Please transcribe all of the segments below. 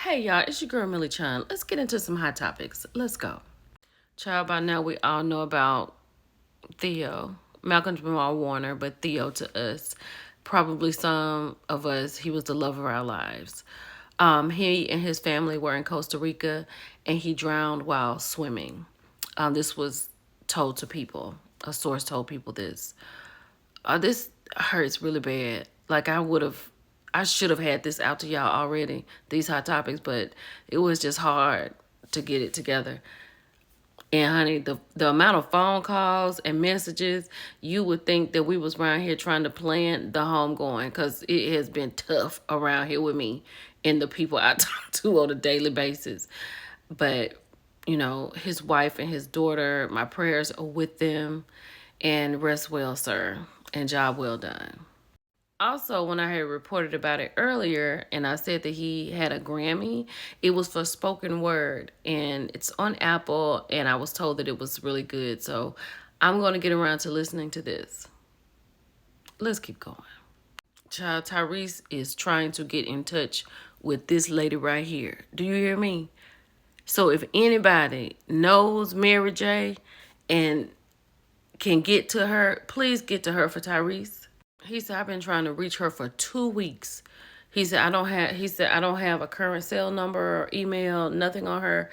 Hey y'all, it's your girl Millie Chan. Let's get into some hot topics. Let's go. Child, by now we all know about Theo, Malcolm Jamal Warner, but Theo to us, probably some of us, he was the love of our lives. He and his family were in Costa Rica and he drowned while swimming. This was told to people. A source told people this. This hurts really bad. Like I should have had this out to y'all already, these hot topics, but it was just hard to get it together. And honey, the amount of phone calls and messages, you would think that we was around here trying to plan the homegoing, because it has been tough around here with me and the people I talk to on a daily basis. But, his wife and his daughter, my prayers are with them, and rest well, sir, and job well done. Also, when I had reported about it earlier and I said that he had a Grammy, it was for spoken word and it's on Apple, and I was told that it was really good. So I'm going to get around to listening to this. Let's keep going. Child, Tyrese is trying to get in touch with this lady right here. Do you hear me? So if anybody knows Mary J and can get to her, please get to her for Tyrese. He said, I've been trying to reach her for 2 weeks. He said, I don't have a current cell number or email, nothing on her.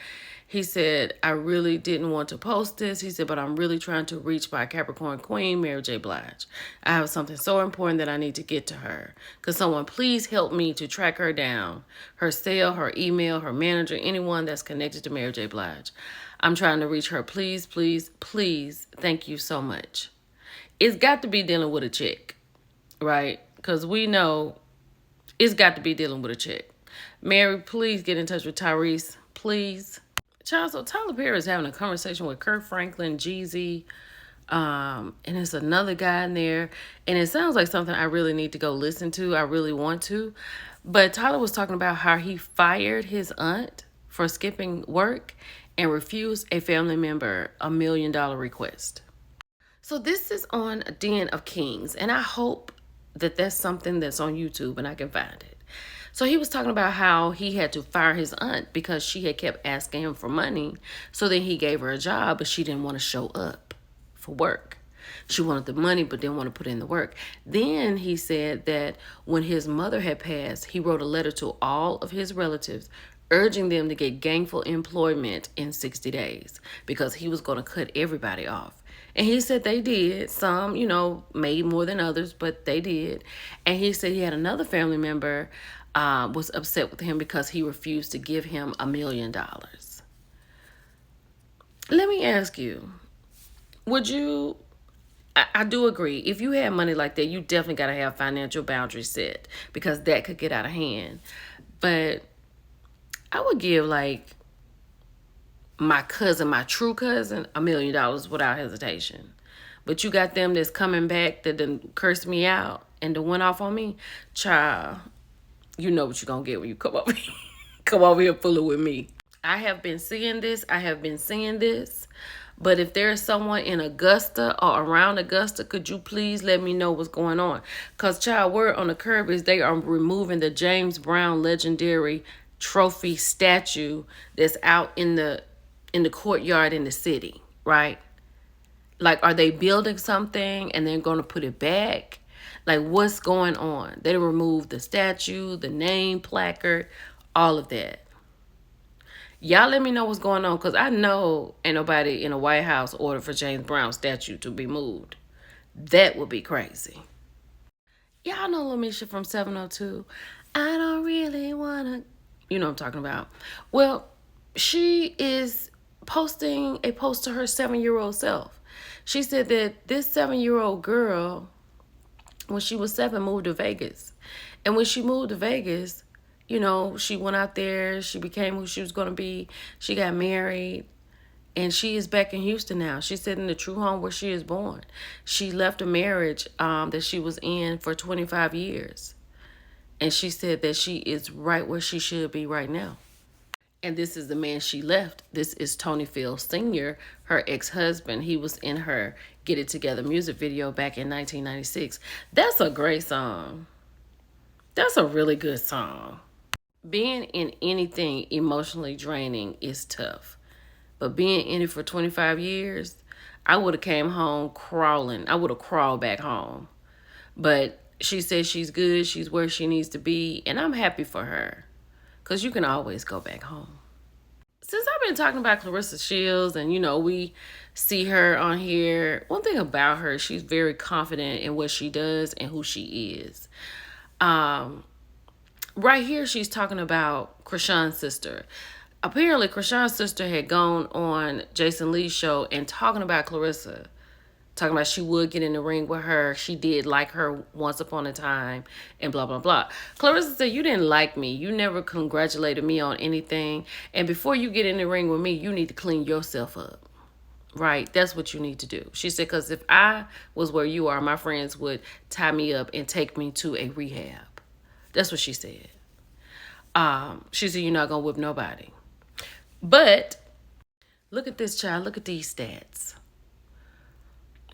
He said, I really didn't want to post this. He said, but I'm really trying to reach my Capricorn Queen, Mary J. Blige. I have something so important that I need to get to her. Could someone please help me to track her down? Her cell, her email, her manager, anyone that's connected to Mary J. Blige. I'm trying to reach her. Please, please, please. Thank you so much. It's got to be dealing with a chick. Right? Because we know it's got to be dealing with a chick. Mary, please get in touch with Tyrese. Please. Child, so Tyler Perry is having a conversation with Kirk Franklin, Jeezy, and there's another guy in there. And it sounds like something I really need to go listen to. I really want to. But Tyler was talking about how he fired his aunt for skipping work and refused a family member $1 million request. So this is on Den of Kings, and I hope that that's something that's on YouTube and I can find it. So he was talking about how he had to fire his aunt because she had kept asking him for money. So then he gave her a job, but she didn't want to show up for work. She wanted the money, but didn't want to put in the work. Then he said that when his mother had passed, he wrote a letter to all of his relatives urging them to get gainful employment in 60 days because he was going to cut everybody off. And he said they did. Some, made more than others, but they did. And he said he had another family member was upset with him because he refused to give him $1 million. Let me ask you, would you... I do agree. If you have money like that, you definitely got to have financial boundaries set because that could get out of hand. But I would give my cousin, my true cousin, $1 million without hesitation. But you got them that's coming back that done cursed me out and done went off on me. Child, you know what you're going to get when you come over here. Come over here fooling with me. I have been seeing this. But if there's someone in Augusta or around Augusta, could you please let me know what's going on? Because, child, word on the curb is they are removing the James Brown legendary trophy statue that's out in the courtyard in the city, right? Like, are they building something and they're going to put it back? Like, what's going on? They removed the statue, the name placard, all of that. Y'all let me know what's going on, because I know ain't nobody in the White House ordered for James Brown's statue to be moved. That would be crazy. Y'all know LeMisha from 702. I don't really want to... You know what I'm talking about. Well, she is posting a post to her 7-year-old self. She said that this 7-year-old girl, when she was 7, moved to Vegas. And when she moved to Vegas, she went out there, she became who she was going to be. She got married, and she is back in Houston now. She said in the true home where she is born. She left a marriage that she was in for 25 years. And she said that she is right where she should be right now. And this is the man she left. This is Tony Fields Sr., her ex-husband. He was in her Get It Together music video back in 1996. That's a great song. That's a really good song. Being in anything emotionally draining is tough. But being in it for 25 years, I would have came home crawling. I would have crawled back home. But she says she's good. She's where she needs to be. And I'm happy for her. Because you can always go back home. Since I've been talking about Clarissa Shields and, we see her on here, one thing about her, she's very confident in what she does and who she is. Right here, she's talking about Krishan's sister. Apparently, Krishan's sister had gone on Jason Lee's show and talking about Clarissa. Talking about she would get in the ring with her. She did like her once upon a time and blah, blah, blah. Clarissa said, you didn't like me. You never congratulated me on anything. And before you get in the ring with me, you need to clean yourself up. Right? That's what you need to do. She said, because if I was where you are, my friends would tie me up and take me to a rehab. That's what she said. She said, you're not going to whip nobody. But look at this, child. Look at these stats.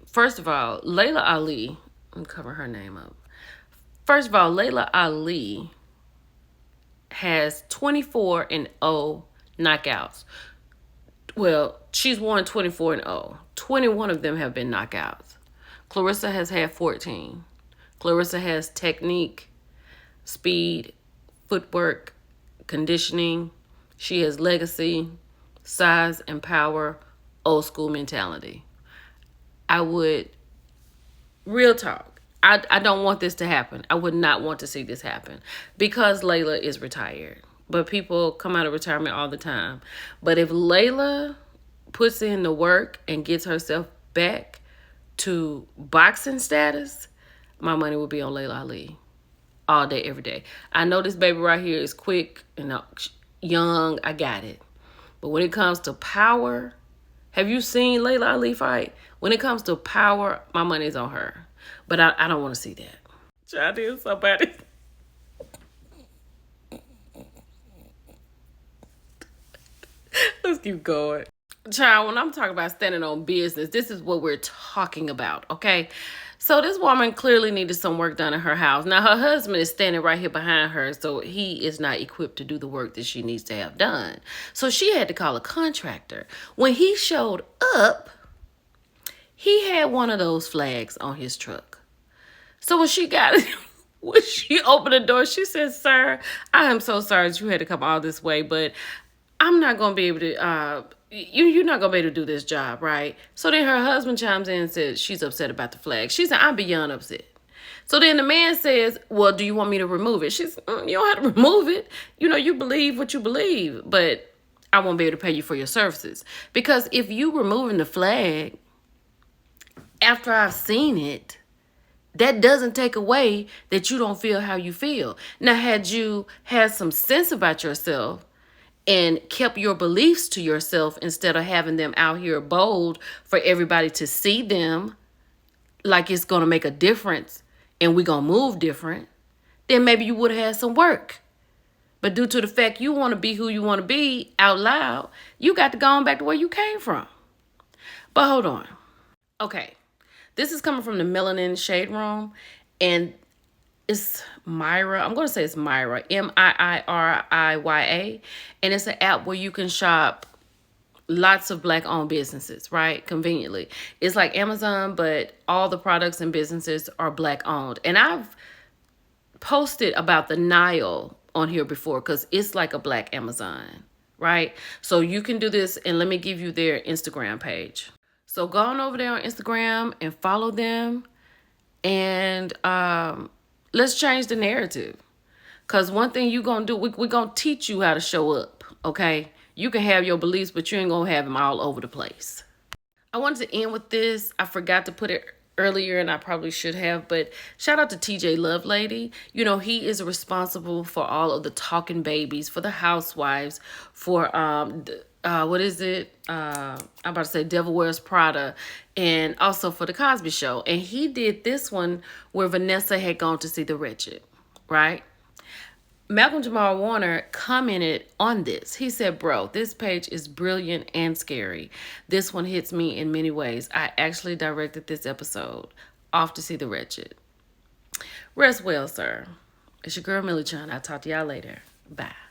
First of all, Layla Ali, let me cover her name up. First of all, Layla Ali has 24-0 knockouts. Well, she's won 24-0. 21 of them have been knockouts. Clarissa has had 14. Clarissa has technique, speed, footwork, conditioning. She has legacy, size and power, old school mentality. I would, real talk, I don't want this to happen. I would not want to see this happen because Layla is retired. But people come out of retirement all the time. But if Layla puts in the work and gets herself back to boxing status, my money would be on Layla Ali all day, every day. I know this baby right here is quick and young. I got it. But when it comes to power, have you seen Layla Ali fight? When it comes to power, my money's on her. But I don't want to see that. Child, is somebody. Let's keep going. Child, when I'm talking about standing on business, this is what we're talking about, okay? So this woman clearly needed some work done in her house. Now, her husband is standing right here behind her, so he is not equipped to do the work that she needs to have done. So she had to call a contractor. When he showed up, he had one of those flags on his truck. So when she got it, when she opened the door, she said, sir, I am so sorry that you had to come all this way, but I'm not going to be able to, you're not going to be able to do this job, right? So then her husband chimes in and says she's upset about the flag. She said, I'm beyond upset. So then the man says, well, do you want me to remove it? She said, you don't have to remove it. You believe what you believe, but I won't be able to pay you for your services. Because if you removing the flag after I've seen it, that doesn't take away that you don't feel how you feel. Now, had you had some sense about yourself and kept your beliefs to yourself instead of having them out here bold for everybody to see them like it's going to make a difference and we're going to move different, then maybe you would have had some work. But due to the fact you want to be who you want to be out loud, you got to go on back to where you came from. But hold on. Okay. This is coming from the Melanin Shade Room, and it's Myra. I'm going to say it's Myra, Miiriya, and it's an app where you can shop lots of Black-owned businesses, right? Conveniently. It's like Amazon, but all the products and businesses are Black-owned. And I've posted about the Nile on here before because it's like a Black Amazon, right? So you can do this, and let me give you their Instagram page. So go on over there on Instagram and follow them. And let's change the narrative. Because one thing you're going to do, we're going to teach you how to show up, okay? You can have your beliefs, but you ain't going to have them all over the place. I wanted to end with this. I forgot to put it earlier, and I probably should have. But shout out to TJ Lovelady. He is responsible for all of the talking babies, for the housewives, for what is it? I'm about to say Devil Wears Prada, and also for the Cosby Show. And he did this one where Vanessa had gone to see The Wretched, right? Malcolm Jamal Warner commented on this. He said, bro, this page is brilliant and scary. This one hits me in many ways. I actually directed this episode. Off to see The Wretched. Rest well, sir. It's your girl, Millie Chan. I'll talk to y'all later. Bye.